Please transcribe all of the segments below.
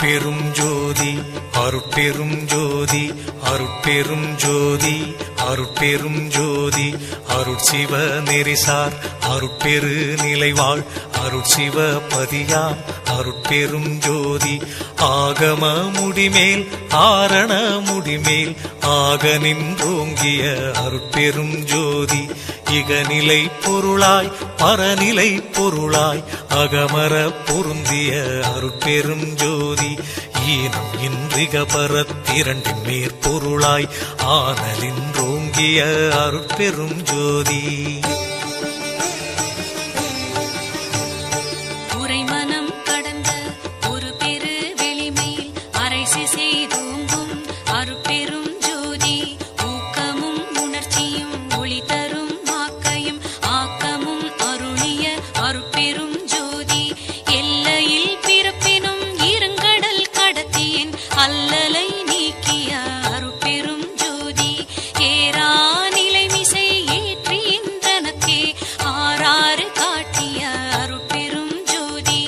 அருட்பெரும் ஜோதி அருட்பெரும் ஜோதி அருட்பெரும் ஜோதி அருட்பெரும் ஜோதி அருட்சிவ நெறிசார் அருட்பெரு நிலைவாழ் அருட்சிவ பதியாம் அருட்பெரும் ஜோதி ஆகம முடிமேல் ஆரண முடிமேல் ஆக நின்றோங்கிய அருட்பெரும் ஜோதி இகநிலை பொருளாய் பரநிலை பொருளாய் அகமர பொருந்திய அருட்பெரும் ஜோதி ஈனம் இன்றிக பரத்திரண்டின் மேற்பொருளாய் ஆனலின்றோங்கிய அருட்பெரும் ஜோதி உரைமனம் கடந்த ஒரு பெரு வெளிமேல் அரைசி செய்தோங்கும் அருட்பெரும் ஜோதி ஊக்கமும் உணர்ச்சியும் ஒளி தரும் வாக்கையும் ஆக்கமும் அருளிய அருட்பெரும் ஜோதி எல்லையில் பிறப்பினும் இருங்கடல் கடத்தியின் அல்லலை நீக்கிய அருட்பெரும் ஜோதி ஏரா நிலைமிசை ஏற்றின்றனக்கே ஆறாறு காட்டிய அருட்பெரும் ஜோதி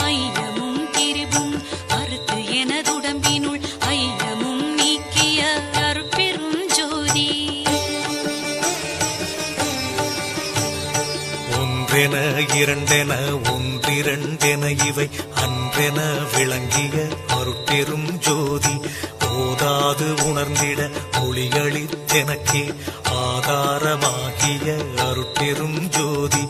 ஐயமும் திரிவும் அறுத்து எனதுடம்பினுள் ஐயமும் நீக்கிய அருட்பெரும் ஜோதி ஒன்றென இரண்டென ஒன்றிரண்டென இவை அன்றென விளங்கிய அருட்பெரும் ஜோதி ஓதாது உணர்ந்திட ஒளிகளித்தெனக்கே ஆதாரமாகிய அருட்பெரும் ஜோதி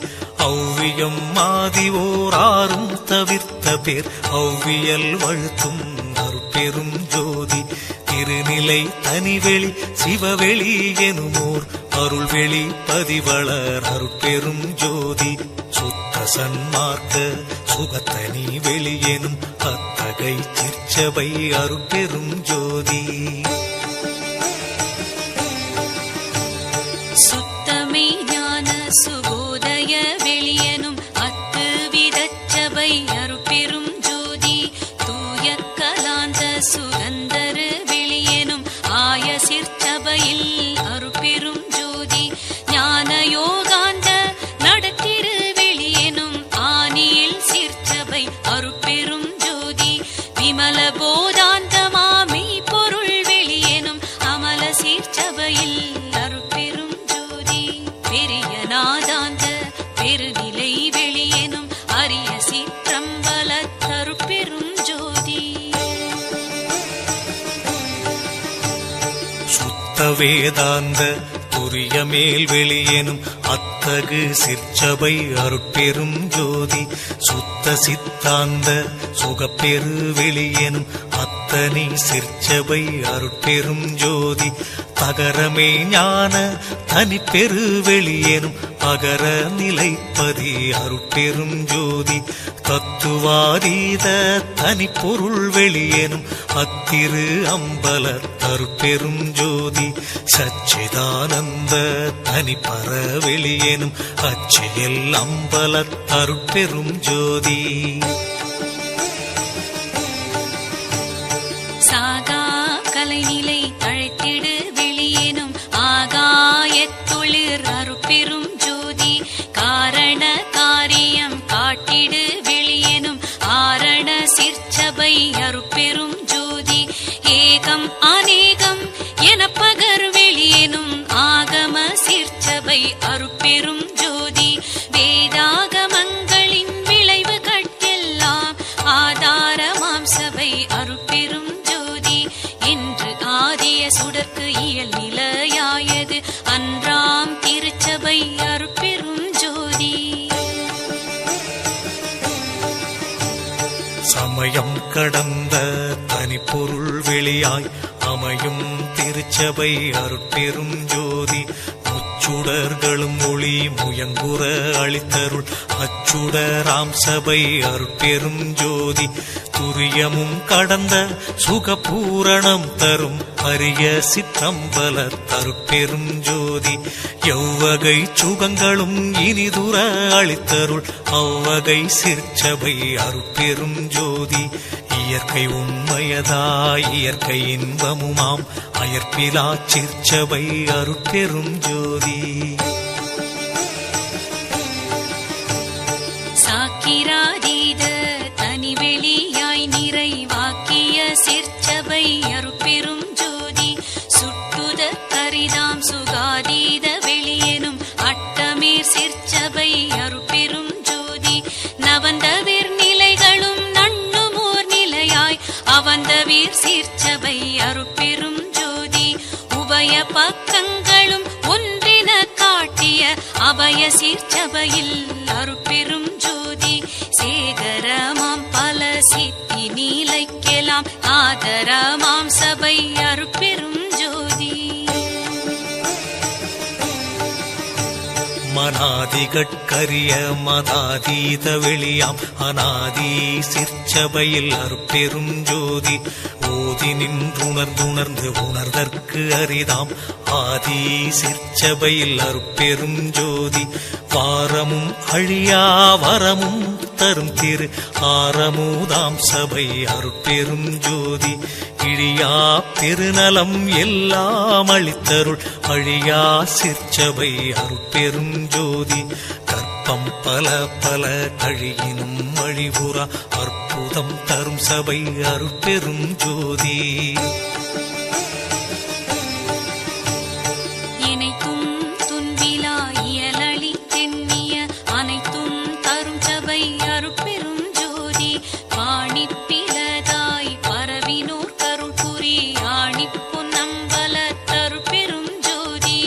ஔவியம் மாதிவோராரும் தவிர்த்த பேர் ஔவியல் வழுத்தும் அருட்பெரும் ஜோதி திருநிலை தனிவெளி சிவவெளி எனுமோர் அருள்வெளி பதிவளர் அருட்பெரும் ஜோதி சுத்த சன்மார்க்க சுகத்தனி வெளியெனும் அத்தகை சிற்சபை அருட்பெரும் ஜோதி சுத்தமே ஞான சுகோதய வெளியனும் அத்து விதச்சபை அருட்பெரும் ஜோதி தூய கலாந்த சுகந்தரு வெளியனும் ஆய சிற்சபையில் அருட்பெரும் ஜோதி ஞான யோகாந்த நடத்திரு வெளியனும் ஆனியில் சிற்சபை அருட்பெரும் ஜோதி விமல போதாந்தமாமை பொருள் வெளியனும் அமல சீர்ச்சபையில் அருட்பெரும் ஜோதி பெரிய நாதாந்த பெருநிலை வெளியனும் அரிய சிற்றம்பல அருட்பெரும் ஜோதி சுத்த வேதாந்த துரிய மேல் வெளியெனும் அத்தகு சிற்சபை அருட்பெரும் ஜோதி சுத்த சித்தாந்த சுகப்பெரு வெளியெனும் அத்தனி சிற்சபை அருட்பெரும் ஜோதி தகரமே ஞான தனிப்பெரு வெளியெனும் அகர நிலைப்பதி அருட்பெரும் ஜோதி தத்துவாதீத தனிப்பொருள் வெளியெனும் அத்திரு அம்பல அருட்பெரும் ஜோதி சச்சிதானந்த தனிப்பர வெளியெனும் அச்சியல் அம்பல அருட்பெரும் ஜோதி சாகா கலைநிலை தழைத்திடு வெளியேனும் ஆகாயத்தொழிற் அருட்பெரும் ஜோதி காரண காரியம் காட்டிடு வெளியேனும் ஆரண சிற்சபை அருட்பெரும் ஜோதி ஏகம் அநேகம் என பகர் வெளியேனும் ஆகம சிற்சபை அருட்பெரும் ஜோதி வேதாகமங்களின் விளைவு கட்கெல்லாம் ஆதாரமாம் சபை அருட்பெரும் ஜோதி என்று ஆதிய சுடற்கு இயல் நிலையாயது அன்றாம் திருச்சபை அருட்பெரும் ஜோதி சமயம் கடந்த தனிப்பொருள் வெளியாய் அமையும் திருச்சபை அருட்பெரும் ஜோதி முச்சுடர்களும் ஒளி முயங்குற அளித்தருள் அச்சுடராம் சபை அருட்பெரும் ஜோதி துரியமும் கடந்த சுகபூரணம் தரும் அரிய சிற்றம்பல அருட்பெரும் ஜோதி எவ்வகை சுகங்களும் இனிதுர அளித்தருள் அவ்வகை சிற்சபை அருட்பெரும் ஜோதி இயற்கை உண்மையதாய் இயற்கை இன்பமுமாம் அயற்பிலா சிற்சபை அருட்பெரும் ஜோதி சாக்கிராதீத தனிவெளியாய் நிறைவாக்கிய பக்கங்களும் ஒன்றின காட்டிய அபய சீர்ச்சபையில் அருட்பெரும் ஜோதி சேகரமாம் பல சித்தி நீலைக்கெல்லாம் ஆதரமாம் சபை அருட்பெரும் ஜோதி. மனாதிகட்கரிய மதாதீத வெளியாம் அநாதி சிற்சபையில் அருட்பெரும் ஜோதி ஓதி நின்றுணர்ந்துணர்ந்து உணர்தற்கு அரிதாம் ஆதி சிற்சபையில் அருட்பெரும் ஜோதி வாரமும் அழியா வரமும் தரும் திரு ஆரமுதாம் சபை அருட்பெரும் ஜோதி இழியா பெருநலம் எல்லாம் அளித்தருள் அழியா சிற்சபை அருட்பெரும் ஜோதி கற்பம் பல பல கழியினும் அழிவுறா அற்புதம் தரும் சபை அருட்பெரும் ஜோதி. இனைத்தும் துன்பிலா இயலளி தென்னிய அனைத்தும் தரும் சபை அருட்பெரும் ஜோதி பாணிப்பிலதாய் பரவினோர் கருள் புரி ஆணிப்புன் அம்பல தருட்பெரும் ஜோதி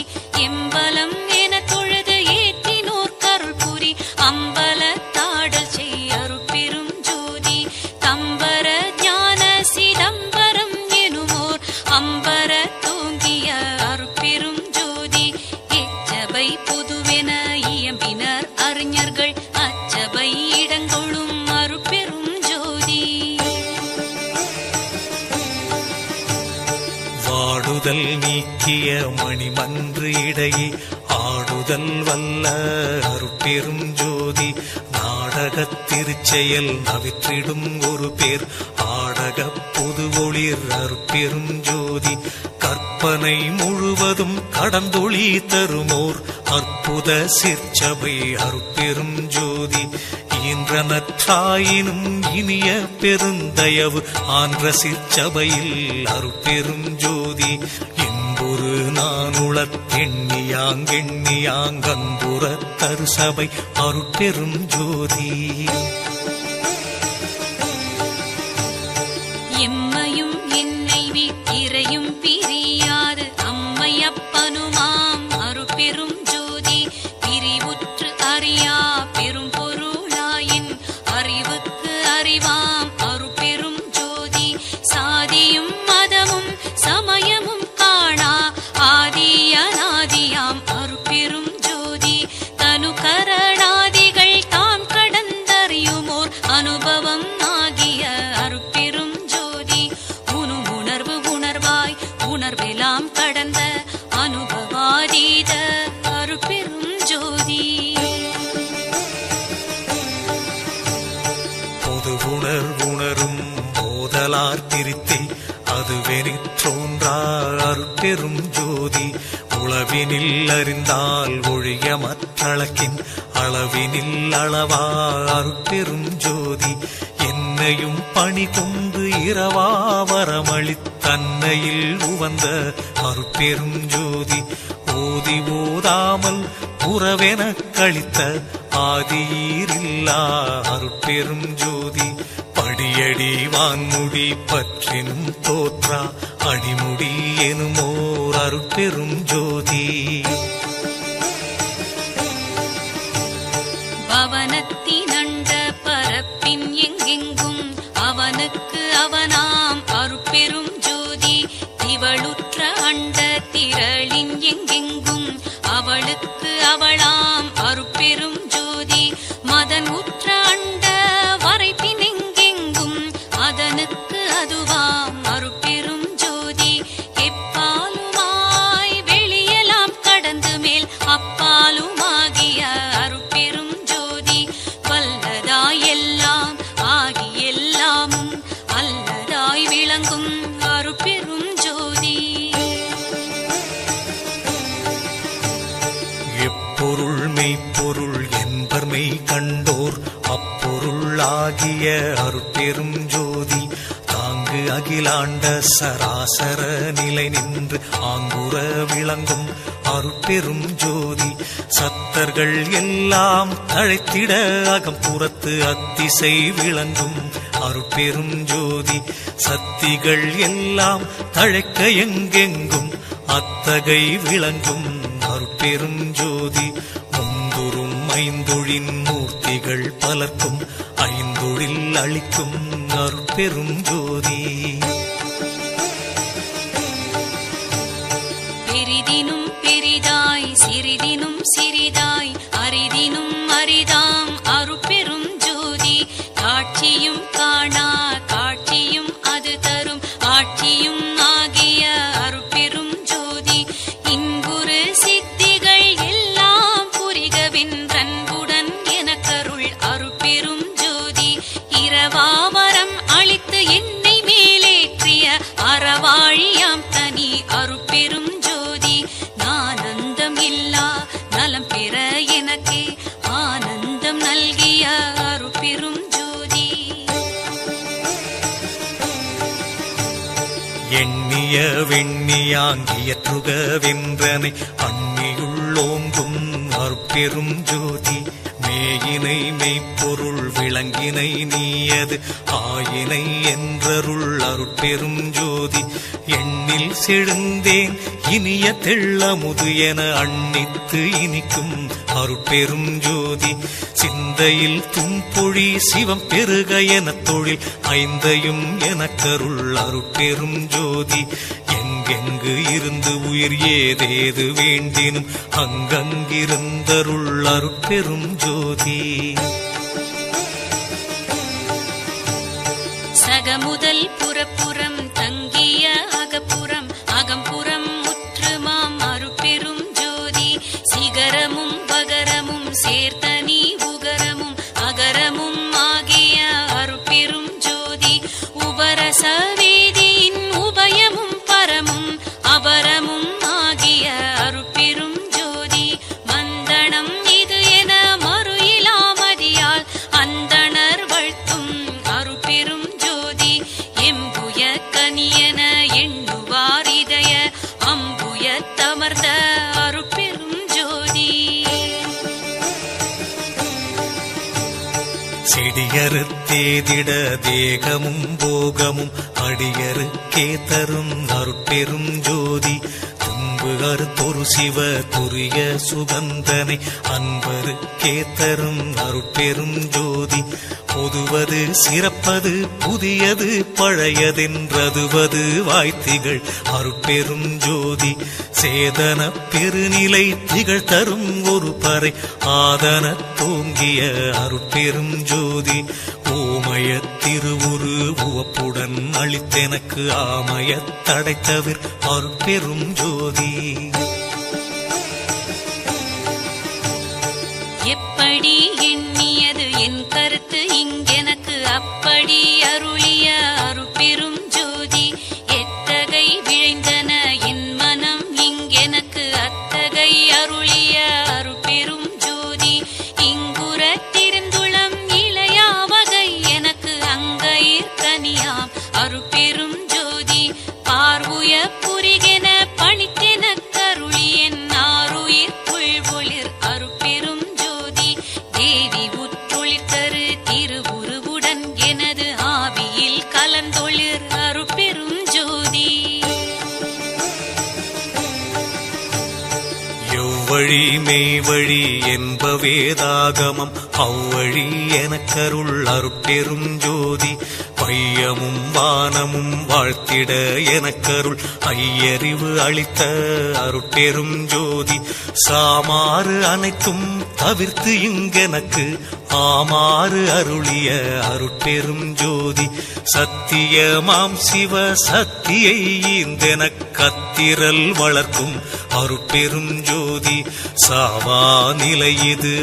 எம்பலம் என தொழுது ஏற்றினோர் கருள் புரி அம்பல தாடல் செய் அருட்பெரும் ஜோதி தம்பர ஞான சிதம்பரம் எனுமோர் அம்பர தூங்கிய அருட்பெரும் ஜோதி எச்சபை புதுவென இயம்பினர் அறிஞர்கள் அச்சபை இடங்கொளும் அருட்பெரும் ஜோதி. வாடுதல் நீக்கிய மணிமன்று இடையே ஆடுதல் வல்ல அருட்பெரும் ஜோதி நாடகத் திருச்செயல் நவிற்றிடும் ஒரு பேர் ஆடக புது ஒளிர் அருட்பெரும் ஜோதி கற்பனை முழுவதும் கடந்தொளி தருமோர் அற்புத சிற்சபை அருட்பெரும் ஜோதி ஈன்றனற்றாயினும் இனிய பெருந்தயவு ஆன்ற சிற்சபையில் அருட்பெரும் ஜோதி என்பொரு நானுளத் எண்ணியாங்கெண்ணியாங்கன்புற தரு சபை அருட்பெரும் ஜோதி. எம்மையும் என்னை விட்டிரையும் பிரியாது அம்மையப்பனுமாம் அருட்பெரும் ஜோதி பிரிவுற்று அறியா பெரும் பொருளாயின் அறிவுக்கு அறிவாம் அருட்பெரும் ஜோதி சாதியும் மதமும் சமயமும் காணா ஆதி அநாதியாம் அருட்பெரும் ஜோதி தனு கரணாதிகள் தாம் கடந்தறியுமோர் அனுபவம் ஆகிய அருட்பெரும் ஜோதி உணர்வு உணர்வாய் உணர்வெல்லாம் கடந்த அனுபவாதீத அருட்பெரும் ஜோதி. பொது உணர்வுணரும் போதலார் பிரித்தே அதுவெனிற்றோன்றா அருட்பெரும் ஜோதி உளவினில் அறிந்தால் ஒழிய மற்றளக்கின் அளவினில் அளவா அருட்பெரும் ஜோதி என்னையும் பணி கொண்டு இரவா வரமளித்தன்னையில் உவந்த அருட்பெரும் ஜோதி ஓதி ஓதாமல் உறவென கழித்த ஆதியீரில்லா அருட்பெரும் ஜோதி படியடி வான்முடி பற்றினும் தோற்றா அடிமுடி எனுமோர் அருட்பெரும் ஜோதி. பவனத்தினண்ட பரப்பின் எங்கெங்கும் அவனுக்கு அவனாம் அருட்பெரும் ஜோதி திவளுற்ற அண்ட திரளின் எங்கெங்கும் அவளுக்கு அவளாம் அருட்பெரும் ஜோதி மதன் உற்ற அண்ட வரைப்பின் எங்கெங்கும் அதனுக்கு அதுவாம் அருட்பெரும் ஜோதி எப்பாலுமாய் வெளியெல்லாம் கடந்து மேல் அப்பாலுமாகிய அருட்பெரும் ஜோதி வல்லதாய் எல்லாம் ஆகி எல்லாமும் அல்லதாய் விளங்கும் அருட்பெரும் ஜோதி. எப்பொருள் மெய்ப்பொருள் என்பர் மெய் கண்டோர் அப்பொருள் ஆகிய அருட்பெரும் ஜோதி தாங்கு அகிலாண்ட சராசர நிலை நின்று ஆங்குற விளங்கும் அருட்பெரும் ஜோதி சத்தர்கள் எல்லாம் தழைத்திட அகம்புறத்து அத்திசை விளங்கும் அருட்பெரும் ஜோதி சத்திகள் எல்லாம் தழைக்க எங்கெங்கும் அத்தகை விளங்கும் அருட்பெரும் ஜோதி முந்துரும் ஐந்தொழின் மூர்த்திகள் பலர்க்கும் ஐந்தொழில் அளிக்கும் அருட்பெரும் ஜோதி பெரிதினும் பெரிதாய் சிறிதினும் சிறிதாய் அரிதினும் அரிதாம் அருட்பெரும் ஜோதி காட்சியும் காணா காட்சியும் அது தரும் ஆட்சியும் ஆகிய அருட்பெரும் ஜோதி இன்புறு சித்திகள் எல்லாம் புரிகவென்றன்புடன் எனக்கருள் அருட்பெரும் ஜோதி இரவாவரம் அளித்து என்னை மேலேற்றிய அறவாழியாம் தனி அருட்பெரும் ஜோதி நானந்தம் இல்லா நலம் பெற எனக்கே ஆனந்தம் நல்கிய அருட்பெரும் ஜோதி எண்ணிய வெண்ணியாங்கியற்றுக வென்றனை அண்ணியுள்ளோங்கும் அருட்பெரும் ஜோதி மேயினை மெய்ப்பொருள் விளங்கினை நீயது ஆயினை என்றருள் அருட்பெரும் ஜோதி எண்ணில் செழுந்தேன் இனிய தெள்ளமுது என அண்ணித்து இனிக்கும் அருட்பெரும் ஜோதி சிந்தையில் தும்பொழி சிவம் பெருக என தொழில் ஐந்தையும் எனக்கருள் அருட்பெரும் ஜோதி எங்கெங்கு இருந்து உயிர் ஏதேது வேண்டினும் அங்கங்கிருந்தருள் அருட்பெரும் ஜோதி சகமுதல் புறப்புறம் தங்கிய அகப்புறம் அகம்புறம் முற்றுமாம் அருட்பெரும் ஜோதி சிகரமும் பகரமும் சேர்த்தனி உகரமும் அகரமும் ஆகிய அருட்பெரும் ஜோதி உபரச வேதியின் உபயமும் பரமும் அபரமும் ஆகிய அருட்பெரும் ஜோதி மந்தனம் இது என மறு இலாமதியால் அந்தணர் வாழ்த்தும் அருட்பெரும் ஜோதி எம்புய கனியன எண்ணுவார் இதய அம்புய தமர்ந்த அருட்பெரும் ஜோதி செடியறுத்தேதிட தேகமும் போகமும் அடியருக்கே தரும் அருட்பெரும் ஜோதி துன்பு அறுத்தொரு சிவ துரிய சுகந்தனை அன்பருக்கே தரும் அருட்பெரும் ஜோதி பொதுவது சிறப்பது புதியது பழையதென்றதுவது வாய்த்திகள் அருட்பெரும் ஜோதி சேதன பெருநிலை திகழ் தரும் ஒரு பறை ஆதன தோங்கிய அருட்பெரும் ஜோதி ஓமய திருவுரு உவப்புடன் அளித்தெனக்கு ஆமய தடைத்தவிர் அருட்பெரும் ஜோதி எப்படி எண்ணியது என் கருத்து இங்கெனக்கு அப்படி அருளிய அருட்பெரும் ஜோதி எத்தகை விழைந்தன என் மனம் இங்கெனக்கு அத்தகை அருளிய அருட்பெரும் ஜோதி இங்குறத்திருந்துளம் இளையாவகை எனக்கு அங்கயிர் கனியாம் அருட்பெரும் ஜோதி பார்வுய புரிகென பணித்தென கருளி என் ஆருயிர் புல்வொளிர் அருட்பெரும் ஜோதி தேவி உற்றொழித்தரு திருவுருவுடன் எனது ஆவியில் கலந்தொளிர் அருட்பெரும் ஜோதி எவ்வழி மெய்வழி என்ப வேதாகமம் அவ்வழி எனக்கருள் அருட்பெரும் ஜோதி பையமும் வானமும் வாழ்த்திட எனக்கருள் ஐயறிவு அளித்த அருட்பெரும் ஜோதி சாமாறு அனைத்தும் தவிர்த்து இங்கெனக்கு ஆமாறு அருளிய அருட்பெரும் ஜோதி சத்தியமாம் சிவ சக்தியை ஈந்தெனக் கத்திரல் வளர்க்கும் அருட்பெரும் ஜோதி சாவா நிலை இது